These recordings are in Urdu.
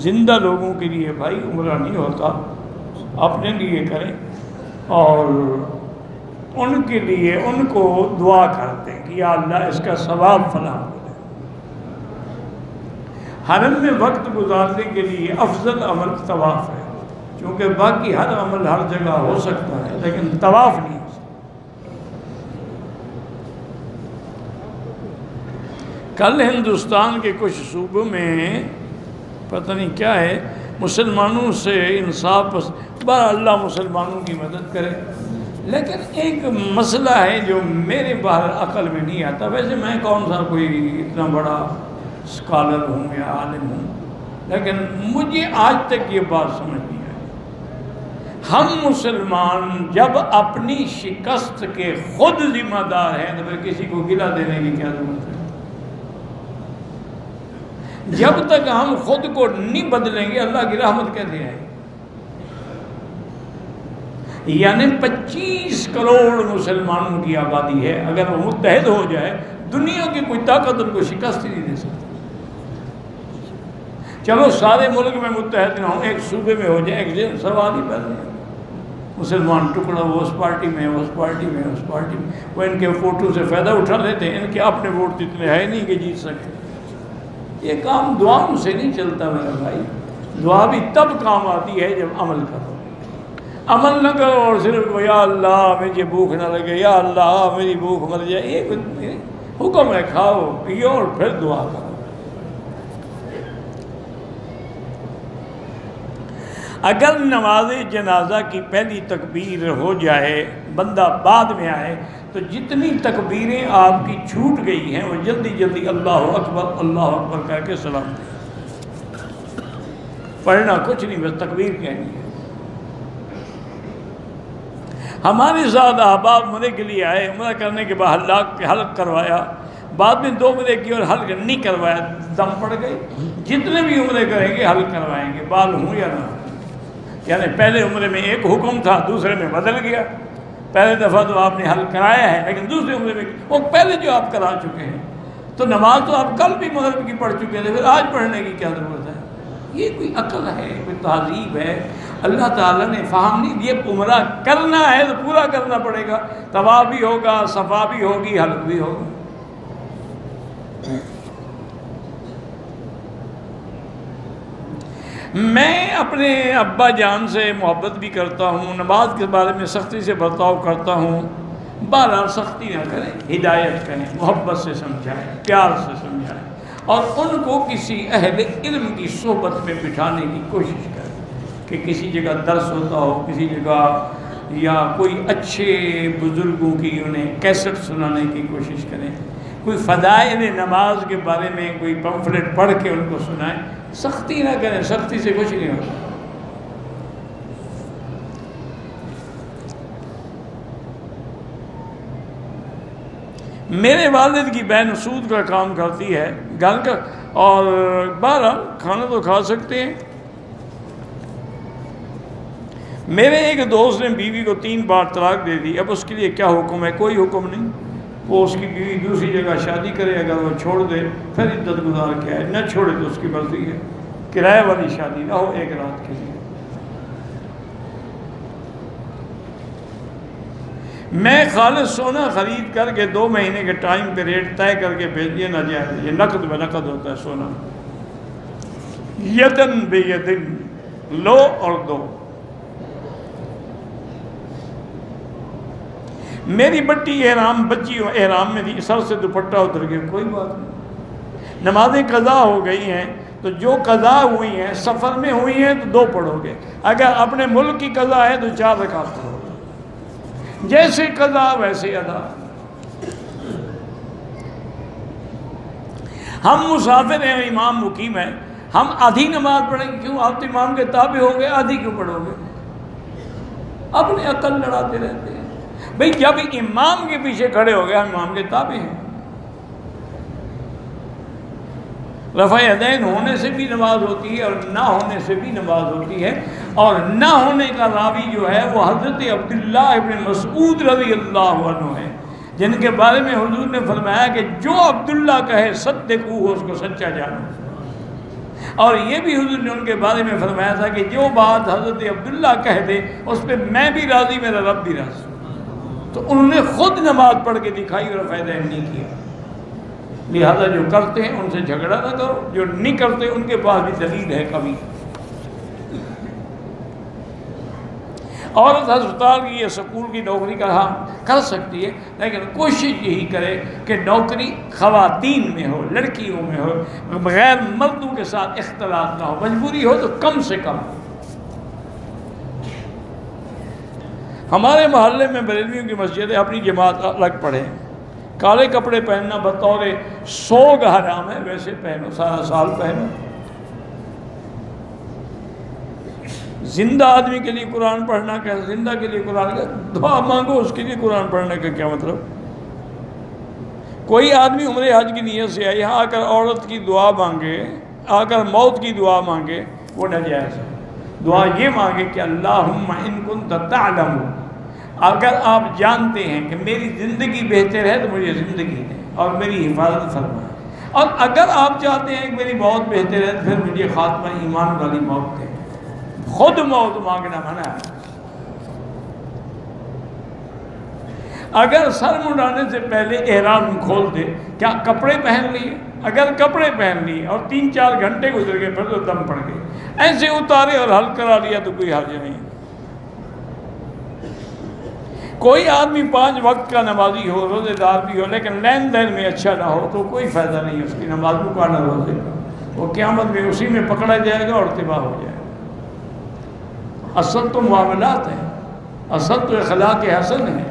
زندہ لوگوں کے لیے بھائی عمرہ نہیں ہوتا، اپنے لیے کریں اور ان کے لیے ان کو دعا کرتے ہیں کہ یا اللہ اس کا ثواب فراہم کرے۔ حرم میں وقت گزارنے کے لیے افضل عمل طواف ہے، چونکہ باقی ہر عمل ہر جگہ ہو سکتا ہے لیکن طواف نہیں ہو سکتا۔ کل ہندوستان کے کچھ صوبوں میں پتہ نہیں کیا ہے، مسلمانوں سے انصاف اللہ مسلمانوں کی مدد کرے، لیکن ایک مسئلہ ہے جو میرے باہر عقل میں نہیں آتا۔ ویسے میں کون سا کوئی اتنا بڑا اسکالر ہوں یا عالم ہوں، لیکن مجھے آج تک یہ بات سمجھ نہیں آئی، ہم مسلمان جب اپنی شکست کے خود ذمہ دار ہیں تو پھر کسی کو گلہ دینے کی کیا ضرورت ہے؟ جب تک ہم خود کو نہیں بدلیں گے اللہ کی رحمت کیسے آئے؟ یعنی 25 کروڑ مسلمانوں کی آبادی ہے، اگر وہ متحد ہو جائے دنیا کی کوئی طاقت ان کو شکست ہی نہیں دے سکتی۔ چلو سارے ملک میں متحد نہ ہوں، ایک صوبے میں ہو جائے، ایک سوال ہی پیدا نہیں، مسلمان ٹکڑا وہ اس پارٹی میں، اس پارٹی میں، اس پارٹی میں، وہ ان کے فوٹو سے فائدہ اٹھا لیتے ہیں، ان کے اپنے ووٹ اتنے ہے نہیں کہ جیت سکے۔ یہ کام دعاؤں سے نہیں چلتا میرا بھائی، دعا بھی تب کام آتی ہے جب عمل کرو۔ عمل نہ کرو اور صرف یا اللہ مجھے بھوک نہ لگے، یا اللہ میری بھوک مر جائے، یہ حکم ہے کھاؤ پیو اور پھر دعا کرو۔ اگر نماز جنازہ کی پہلی تکبیر ہو جائے، بندہ بعد میں آئے، تو جتنی تکبیریں آپ کی چھوٹ گئی ہیں وہ جلدی جلدی اللہ اکبر کہہ کے سلام دیں۔ پڑھنا کچھ نہیں، بس تکبیر کہنی ہے۔ ہمارے ساتھ احباب عمرے کے لیے آئے، عمرہ کرنے کے بعد حلق کروایا، بعد میں 2 عمرے کی اور حلق نہیں کروایا، دم پڑ گئی۔ جتنے بھی عمرے کریں گے حلق کروائیں گے، بال ہوں یا نہ ہوں۔ یعنی پہلے عمرے میں ایک حکم تھا، دوسرے میں بدل گیا۔ پہلے دفعہ تو آپ نے حلق کرایا ہے، لیکن دوسرے عمرے میں وہ پہلے جو آپ کرا چکے ہیں، تو نماز تو آپ کل بھی مغرب کی پڑھ چکے تھے، پھر آج پڑھنے کی کیا ضرورت ہے؟ یہ کوئی عقل ہے، کوئی تہذیب ہے؟ اللہ تعالیٰ نے فہم نہیں دیے، عمرہ کرنا ہے تو پورا کرنا پڑے گا، طواف بھی ہوگا، صفا بھی ہوگی، حلق بھی ہوگا۔ میں اپنے ابا جان سے محبت بھی کرتا ہوں، نماز کے بارے میں سختی سے برتاؤ کرتا ہوں، بہرحال سختی نہ کریں، ہدایت کریں، محبت سے سمجھائیں، پیار سے سمجھائیں، اور ان کو کسی اہل علم کی صحبت میں بٹھانے کی کوشش کریں کہ کسی جگہ درس ہوتا ہو، کسی جگہ یا کوئی اچھے بزرگوں کی انہیں کیسٹ سنانے کی کوشش کریں، کوئی فضائل نماز کے بارے میں کوئی پمفلٹ پڑھ کے ان کو سنائیں۔ سختی نہ کریں، سختی سے کچھ نہیں ہوتا۔ میرے والد کی بہن سود کا کام کرتی ہے گھر کا، اور 12 کھانا تو کھا سکتے ہیں۔ میرے ایک دوست نے بیوی کو 3 بار طلاق دے دی، اب اس کے لیے کیا حکم ہے؟ کوئی حکم نہیں، وہ اس کی بیوی دوسری جگہ شادی کرے، اگر وہ چھوڑ دے پھر عدت گزار کے آئے، نہ چھوڑے تو اس کی مرضی ہے، کرایہ والی شادی نہ ہو 1 رات کے لیے۔ میں خالص سونا خرید کر کے 2 مہینے کے ٹائم پہ ریٹ طے کر کے بھیج دیے، نہ جائے، یہ نقد میں نقد ہوتا ہے سونا، یدن بے یدن، لو اور دو۔ میری بٹی احرام بچی احرام میں تھی، سر سے دوپٹہ اتر گیا، کوئی بات نہیں، نمازیں قضا ہو گئی ہیں تو جو قضا ہوئی ہیں سفر میں ہوئی ہیں تو 2 پڑھو گے، اگر اپنے ملک کی قضا ہے تو 4 رکعت پڑھو گے، جیسے قضا ویسے ادا۔ ہم مسافر ہیں، امام مقیم ہے، ہم آدھی نماز پڑھیں گے، کیوں؟ آپ تو امام کے تابع ہو گئے، آدھی کیوں پڑھو گے؟ اپنے عقل لڑاتے رہتے ہیں بھئی، جب امام کے پیچھے کھڑے ہو گئے ہم امام کے تابع ہیں۔ رفع یدین ہونے سے بھی نماز ہوتی ہے اور نہ ہونے سے بھی نماز ہوتی ہے، اور نہ ہونے کا راوی جو ہے وہ حضرت عبداللہ ابن مسعود رضی اللہ عنہ ہے، جن کے بارے میں حضور نے فرمایا کہ جو عبداللہ کہے صدقوہ، اس کو سچا جانو۔ اور یہ بھی حضور نے ان کے بارے میں فرمایا تھا کہ جو بات حضرت عبداللہ کہہ دے اس پہ میں بھی راضی، میرا رب بھی راضی۔ تو انہوں نے خود نماز پڑھ کے دکھائی اور فائدہ نہیں کیا۔ لہذا جو کرتے ہیں ان سے جھگڑا نہ کرو، جو نہیں کرتے ان کے پاس بھی دلیل ہے کبھی۔ عورت ہسپتال کی یا سکول کی نوکری کر سکتی ہے، لیکن کوشش یہی کرے کہ نوکری خواتین میں ہو، لڑکیوں میں ہو، بغیر مردوں کے ساتھ اختلاط نہ ہو، مجبوری ہو تو کم سے کم۔ ہمارے محلے میں بریلویوں کی مسجد ہے، اپنی جماعت الگ پڑھے، کالے کپڑے پہننا بطور سوگ حرام ہے، ویسے پہنو، سارا سال پہنو۔ زندہ آدمی کے لیے قرآن پڑھنا کیا؟ زندہ کے لیے قرآن کا دعا مانگو، اس کے لیے قرآن پڑھنے کا کیا مطلب؟ کوئی آدمی عمرے حج کی نیت سے آئے، یہاں آ کر عورت کی دعا مانگے، آ کر موت کی دعا مانگے، وہ ناجائز ہے۔ دعا یہ مانگے کہ اللہم ان کنت تعلم، اگر آپ جانتے ہیں کہ میری زندگی بہتر ہے تو مجھے زندگی دیں اور میری حفاظت فرمائیں، اور اگر آپ چاہتے ہیں کہ میری موت بہتر ہے تو پھر مجھے خاتمہ ایمان والی موت دیں۔ خود موت مانگنا منع ہے۔ اگر سر منڈانے سے پہلے احرام کھول دے، کیا کپڑے پہن لیے؟ اگر کپڑے پہن لیے اور 3-4 گھنٹے گزر گئے پھر تو دم پڑ گئے، ایسے اتارے اور حل کرا لیا تو کوئی حرج نہیں۔ کوئی آدمی 5 وقت کا نمازی ہو، روزے دار بھی ہو، لیکن لین دین میں اچھا نہ ہو تو کوئی فائدہ نہیں اس کی نمازوں کا نہ روزے کا، وہ قیامت میں اسی میں پکڑا جائے گا اور تباہ ہو جائے گا۔ اصل تو معاملات ہیں، اصل تو اخلاق حسن ہے۔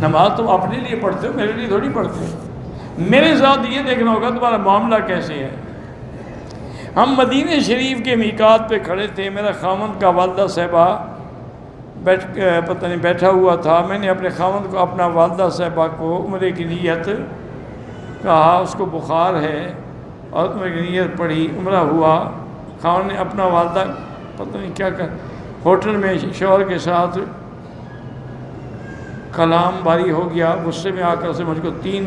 نماز تم اپنے لیے پڑھتے ہو، میرے لیے تھوڑی پڑھتے ہو۔ میرے ساتھ یہ دیکھنا ہوگا تمہارا معاملہ کیسے ہے۔ ہم مدینہ شریف کے میقات پہ کھڑے تھے، میرا خاوند کا والدہ صاحبہ بیٹھا ہوا تھا۔ میں نے اپنے خاوند کو، اپنا والدہ صاحبہ کو عمرے کی نیت کہا، اس کو بخار ہے، اور عمرے کی نیت پڑھی، عمرہ ہوا۔ خاوند نے اپنا والدہ پتہ نہیں کیا ہوٹل میں شوہر کے ساتھ کلام باری ہو گیا، غصے میں آ کر سے مجھ کو 3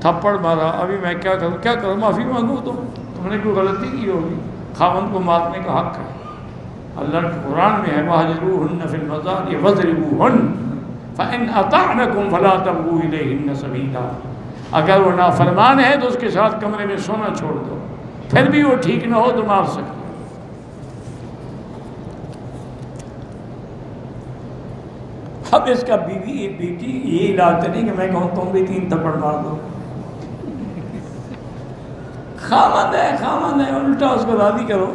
تھپڑ مارا۔ ابھی میں کیا کروں؟ معافی مانگوں؟ تم نے کوئی غلطی کی ہوگی، خاوند کو مارنے کا حق ہے۔ اللہ کے قرآن میں ہے وَاهْجُرُوهُنَّ فِي الْمَضَاجِعِ وَاضْرِبُوهُنَّ فَإِنْ أَطَعْنَكُمْ فَلَا تَبْغُوا إِلَيْهِنَّ سَبِيلًا، اگر وہ نافرمان ہے تو اس کے ساتھ کمرے میں سونا چھوڑ دو، پھر بھی وہ ٹھیک نہ ہو تو مار سکتے۔ اب اس کا بیٹی یہ علاج تو نہیں کہ میں کہوں تم بھی 3 تھپڑ مار دو۔ خاوند ہے، الٹا اس کو راضی کرو۔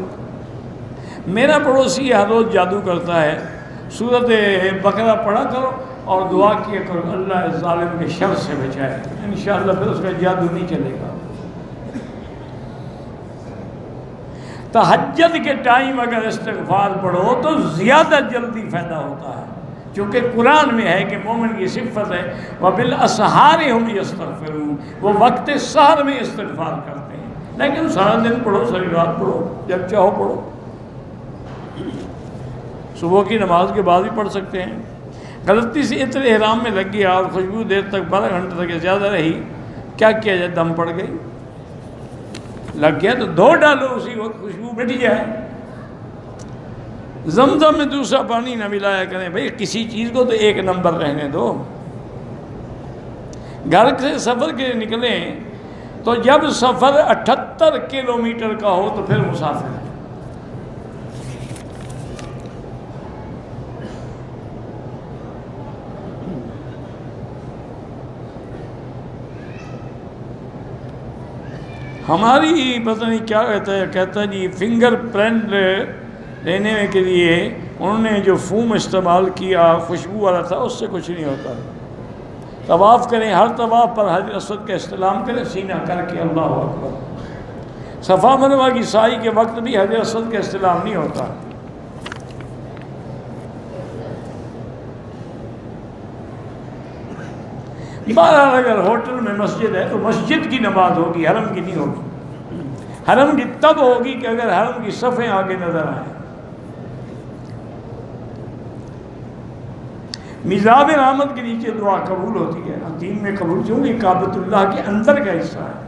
میرا پڑوسی ہر روز جادو کرتا ہے، سورت بقرہ پڑھا کرو اور دعا کیا کرو اللہ اس ظالم کے شر سے بچائے، انشاءاللہ پھر اس کا جادو نہیں چلے گا۔ تہجد کے ٹائم اگر استغفار پڑھو تو زیادہ جلدی فائدہ ہوتا ہے، چونکہ قرآن میں ہے کہ مومن کی صفت ہے وَبِالْأَسْحَارِ هُمْ يَسْتَغْفِرُونَ، وہ وقت سحر میں استغفار کرتے ہیں۔ لیکن سارا دن پڑھو، ساری رات پڑھو، جب چاہو پڑھو، صبح کی نماز کے بعد بھی پڑھ سکتے ہیں۔ غلطی سے عطر احرام میں لگ گیا اور خوشبو دیر تک 12 گھنٹے تک زیادہ رہی، کیا کیا جائے؟ دم پڑ گئی، لگ گیا تو دھو ڈالو، اسی وقت خوشبو مٹ جائے۔ زمزم میں دوسرا پانی نہ ملایا کریں بھئی، کسی چیز کو تو 1 نمبر رہنے دو۔ گھر سے سفر کے نکلیں تو جب سفر 78 کلومیٹر کا ہو تو پھر مسافر ہے۔ ہماری پتہ نہیں کیا کہتا ہے جی، فنگر پرنٹ لینے کے لیے انہوں نے جو فوم استعمال کیا خوشبو والا تھا، اس سے کچھ نہیں ہوتا۔ طواف کریں، ہر طواف پر حجر اسود کا استلام کریں، سینہ کر کے اللہ اکبر۔ صفا مروہ کی سعی کے وقت بھی حجر اسود کا استلام نہیں ہوتا۔ بہرحال اگر ہوٹل میں مسجد ہے تو مسجد کی نماز ہوگی، حرم کی نہیں ہوگی۔ حرم کی تب ہوگی کہ اگر حرم کی صفیں آگے نظر آئیں۔ میزاب رحمت کے نیچے دعا قبول ہوتی ہے، دین میں قبول، چونکہ کعبۃ اللہ کے اندر کا حصہ ہے،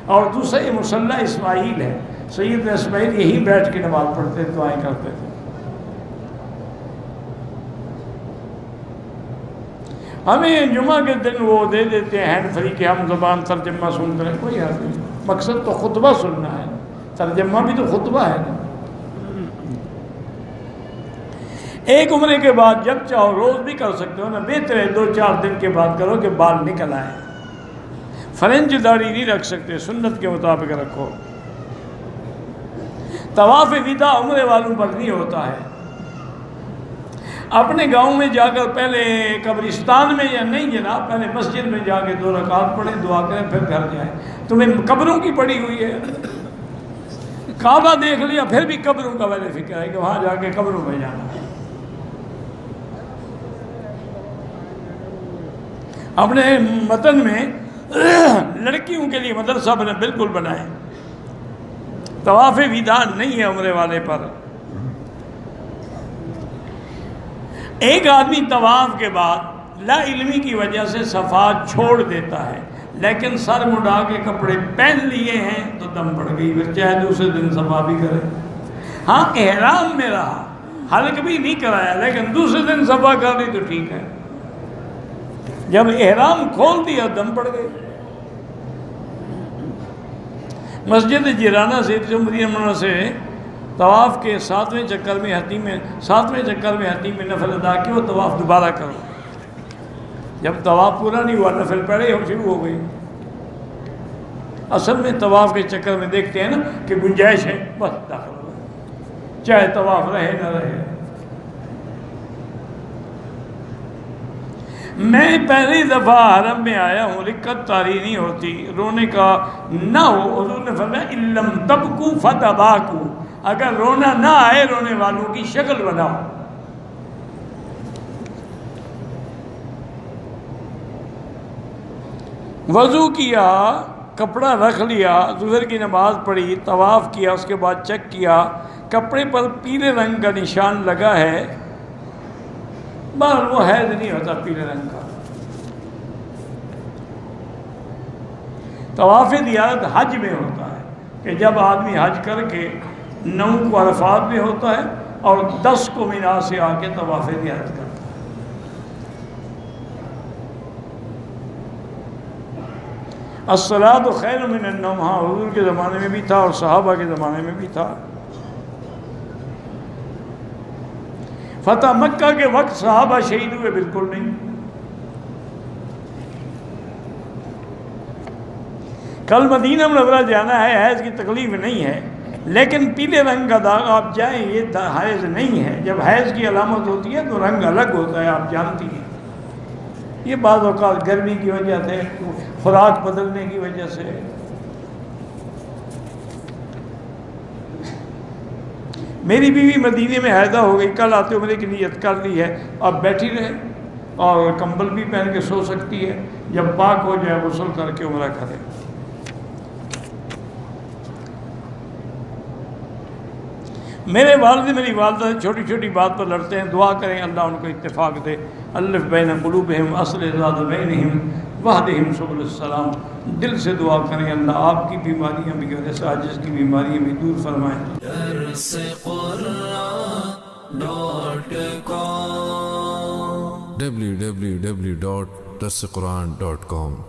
اور دوسرا یہ مصلی اسماعیل ہے، سیدنا اسماعیل یہی بیٹھ کے نماز پڑھتے دعائیں کرتے تھے. ہمیں جمعہ کے دن وہ دے دیتے ہیں ہینڈ فری کہ ہم زبان ترجمہ سنتے ہیں، کوئی حرف نہیں. مقصد تو خطبہ سننا ہے، ترجمہ بھی تو خطبہ ہے نا. ایک عمرے کے بعد جب چاہو روز بھی کر سکتے ہو نا، بہتر ہے 2-4 دن کے بعد کرو کہ بال نکل آئے. فرنج داڑھی نہیں رکھ سکتے، سنت کے مطابق رکھو. طواف وداع عمرے والوں پر نہیں ہوتا ہے. اپنے گاؤں میں جا کر پہلے قبرستان میں یا نہیں جناب، پہلے مسجد میں جا کے 2 رکعت پڑھیں، دعا کریں، پھر گھر جائیں. تمہیں قبروں کی پڑی ہوئی ہے. کعبہ دیکھ لیا پھر بھی قبروں کا پہلے فکر ہے کہ وہاں جا کے قبروں میں جانا ہے. اپنے وطن میں لڑکیوں کے لیے مدرسہ بالکل بنائیں. طواف وداع نہیں ہے عمرے والے پر. ایک آدمی طواف کے بعد لا علمی کی وجہ سے صفا چھوڑ دیتا ہے، لیکن سر مڈا کے کپڑے پہن لیے ہیں تو دم پڑ گئی، پھر چاہے دوسرے دن صفا بھی کرے. ہاں احرام میں رہا، حلق بھی نہیں کرایا، لیکن دوسرے دن صفا کر لی تو ٹھیک ہے. جب احرام کھول دیا دم پڑ گئے. مسجد جیرانہ سے مدینہ منورہ سے طواف کے 7ویں چکر میں حتیم میں نفل ادا کیا، وہ طواف دوبارہ کرو. جب طواف پورا نہیں ہوا نفل پڑے ہم شروع ہو گئی. اصل میں طواف کے چکر میں دیکھتے ہیں نا کہ گنجائش ہے، بس داخل ہو گئے، چاہے طواف رہے نہ رہے. میں پہلی دفعہ حرم میں آیا ہوں، رکت طاری نہیں ہوتی، رونے کا نہ ہو. حضور نے فرمایا اِلَّمْ تَبْكُوا فَتَبَاكُوا، اگر رونا نہ آئے رونے والوں کی شکل بناؤ. وضو کیا، کپڑا رکھ لیا، ظہر کی نماز پڑھی، طواف کیا، اس کے بعد چیک کیا کپڑے پر پیلے رنگ کا نشان لگا ہے، بہر وہ حیض نہیں ہوتا پیلے رنگ کا. طواف زیارت حج میں ہوتا ہے کہ جب آدمی حج کر کے 9 کو عرفات میں ہوتا ہے اور 10 کو مینا سے آ کے طواف زیارت کرتا ہے. الصلاۃ خیر من النوم، ہاں حضور کے زمانے میں بھی تھا اور صحابہ کے زمانے میں بھی تھا. فتح مکہ کے وقت صحابہ شہید ہوئے بالکل نہیں. کل مدینہ منورہ جانا ہے، حیض کی تکلیف نہیں ہے، لیکن پیلے رنگ کا داغ آپ جائیں یہ حیض نہیں ہے. جب حیض کی علامت ہوتی ہے تو رنگ الگ ہوتا ہے، آپ جانتی ہیں. یہ بعض اوقات گرمی کی وجہ سے، خوراک بدلنے کی وجہ سے. میری بیوی مدینے میں حیضہ ہو گئی، کل آتے عمرے کی نیت کر لی ہے، اب بیٹھی رہے اور کمبل بھی پہن کے سو سکتی ہے. جب پاک ہو جائے غسل کر کے عمرہ کرے. میرے والد میری والدہ چھوٹی چھوٹی بات پر لڑتے ہیں، دعا کریں اللہ ان کو اتفاق دے. الف بین قلوبہم اصلح ذات بینہم واہدہم سبل السلام. دل سے دعا کریں اللہ آپ کی بیماریاں بھی جیسے عاجز کی بیماریاں بھی دور فرمائیں. www.darsequran.com